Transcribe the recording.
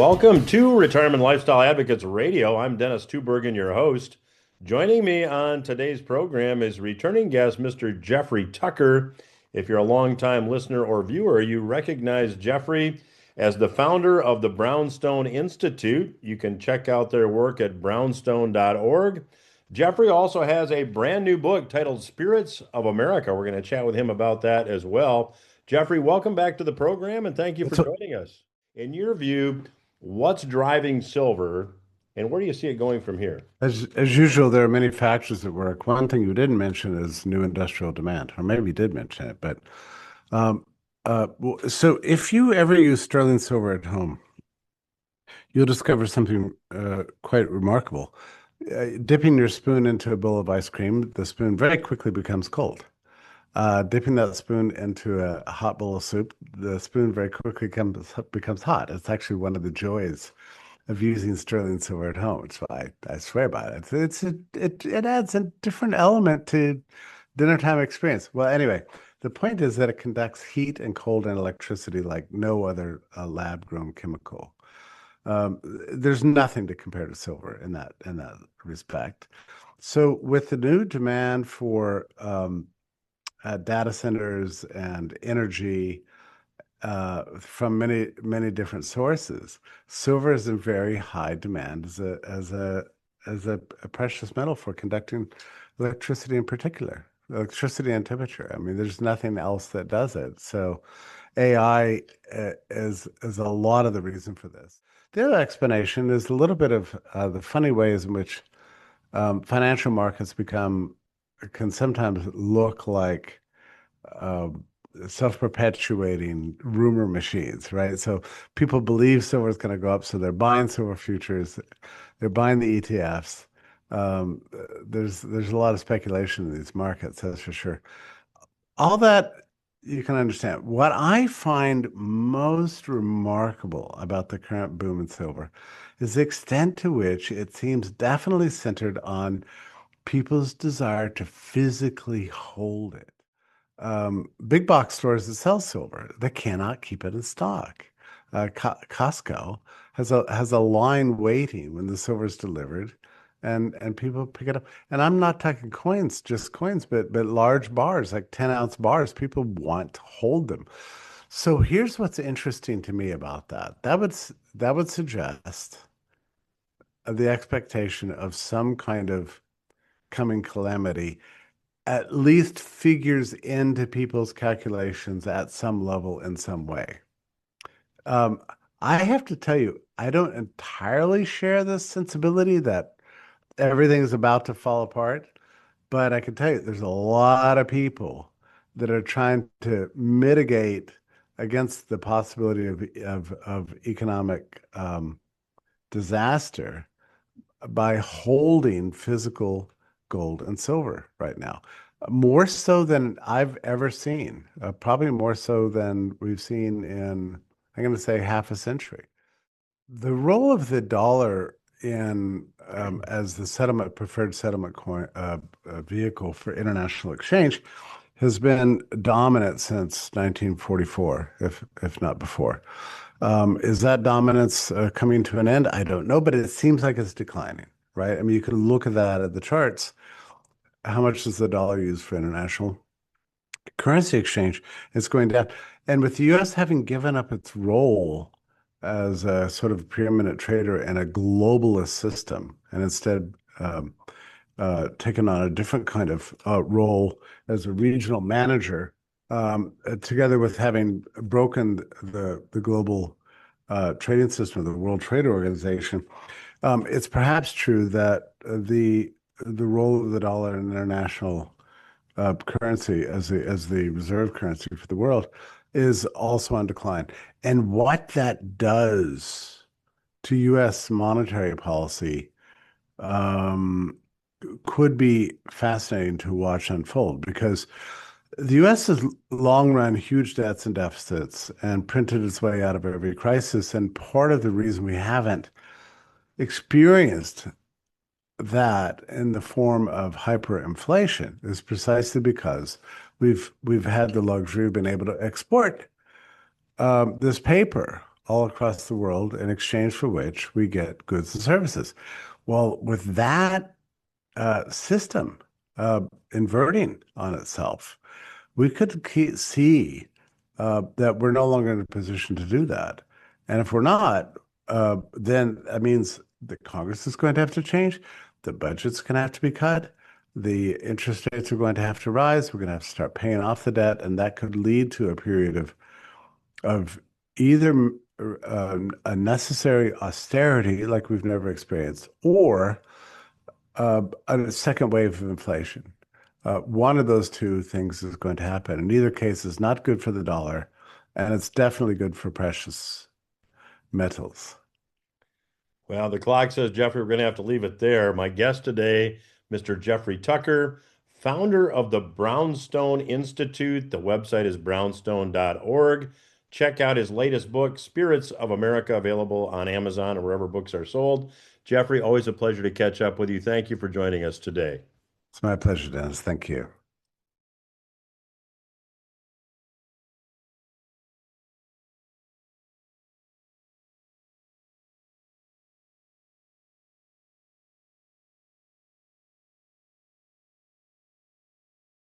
Welcome to Retirement Lifestyle Advocates Radio. I'm Dennis Tubbergen, your host. Joining me on today's program is returning guest Mr. Jeffrey Tucker. If you're a longtime listener or viewer, you recognize Jeffrey as the founder of the Brownstone Institute. You can check out their work at brownstone.org. Jeffrey also has a brand new book titled Spirits of America. We're going to chat with him about that as well. Jeffrey, welcome back to the program and thank you for joining us. In your view, what's driving silver, and where do you see it going from here? As usual, there are many factors at work. One thing you didn't mention is new industrial demand, or maybe you did mention it, but so if you ever use sterling silver at home, you'll discover something quite remarkable. Dipping your spoon into a bowl of ice cream, the spoon very quickly becomes cold. Dipping that spoon into a hot bowl of soup, the spoon very quickly becomes hot. It's actually one of the joys of using sterling silver at home. So I swear by it. It adds a different element to dinner time experience. Well, anyway, the point is that it conducts heat and cold and electricity like no other lab-grown chemical. There's nothing to compare to silver in that respect. So with the new demand for data centers and energy from many different sources, silver is in very high demand as a precious metal for conducting electricity in particular, electricity and temperature. I mean, there's nothing else that does it. So AI is a lot of the reason for this. The other explanation is a little bit of the funny ways in which financial markets can sometimes look like self-perpetuating rumor machines, right? So people believe silver is going to go up, so they're buying silver futures, they're buying the ETFs. There's a lot of speculation in these markets, that's for sure. All that you can understand. What I find most remarkable about the current boom in silver is the extent to which it seems definitely centered on people's desire to physically hold it. Big box stores that sell silver, they cannot keep it in stock. Costco has a line waiting when the silver is delivered, and people pick it up. And I'm not talking coins, just coins, but large bars, like 10-ounce bars. People want to hold them. So here's what's interesting to me about that. That would suggest the expectation of some kind of coming calamity at least figures into people's calculations at some level in some way. I have to tell you, I don't entirely share this sensibility that everything is about to fall apart, but I can tell you there's a lot of people that are trying to mitigate against the possibility of economic disaster by holding physical gold and silver right now, more so than I've ever seen, probably more so than we've seen in, I'm going to say, half a century. The role of the dollar in as the preferred settlement coin, vehicle for international exchange has been dominant since 1944, if not before. Is that dominance coming to an end? I don't know, but it seems like it's declining, right? I mean, you can look at that at the charts. How much does the dollar use for international currency exchange? It's going down. And with the U.S. having given up its role as a sort of preeminent trader in a globalist system, and instead taken on a different kind of role as a regional manager, together with having broken the global trading system, the World Trade Organization, it's perhaps true that the role of the dollar in international currency as the reserve currency for the world is also on decline. And what that does to U.S. monetary policy could be fascinating to watch unfold, because the U.S. has long run huge debts and deficits and printed its way out of every crisis. And part of the reason we haven't experienced that in the form of hyperinflation is precisely because we've had the luxury of being able to export this paper all across the world, in exchange for which we get goods and services. Well, with that system inverting on itself, we could see that we're no longer in a position to do that. And if we're not, then that means the Congress is going to have to change, the budget's going to have to be cut, the interest rates are going to have to rise, we're going to have to start paying off the debt, and that could lead to a period of either a necessary austerity like we've never experienced, or a second wave of inflation. One of those two things is going to happen. In either case, is not good for the dollar, and it's definitely good for precious metals. Well, the clock says, Jeffrey, we're going to have to leave it there. My guest today, Mr. Jeffrey Tucker, founder of the Brownstone Institute. The website is brownstone.org. Check out his latest book, Spirits of America, available on Amazon or wherever books are sold. Jeffrey, always a pleasure to catch up with you. Thank you for joining us today. It's my pleasure, Dennis. Thank you.